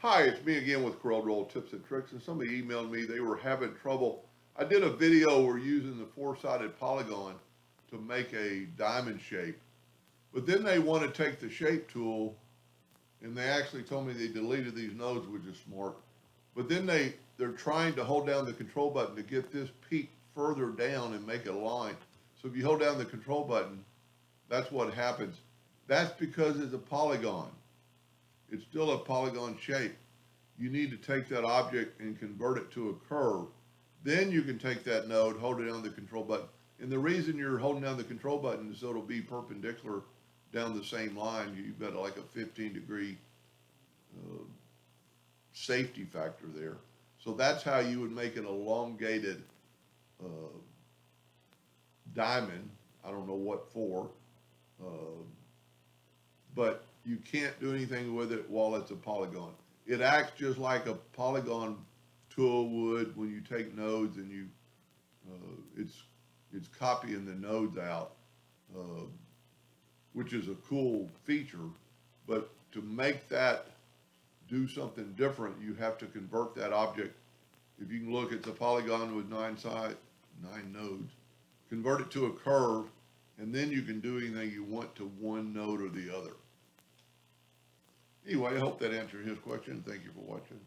Hi, it's me again with Corel Roll Tips and Tricks, and somebody emailed me they were having trouble. I did a video where using the four-sided polygon to make a diamond shape, but then they want to take the shape tool, and they actually told me they deleted these nodes, which is smart. But then they're trying to hold down the control button to get this peak further down and make a line. So if you hold down the control button, that's what happens. That's because it's a polygon. It's still a polygon shape. You need to take that object and convert it to a curve. Then you can take that node, hold it down the control button. And the reason you're holding down the control button is so it'll be perpendicular down the same line. You've got like a 15-degree safety factor there. So that's how you would make an elongated diamond. I don't know what for, but you can't do anything with it while it's a polygon. It acts just like a polygon tool would when you take nodes and you, it's copying the nodes out, which is a cool feature. But to make that do something different, you have to convert that object. If you can look, it's a polygon with 9 nodes. Convert it to a curve, and then you can do anything you want to one node or the other. Anyway, I hope that answered his question. Thank you for watching.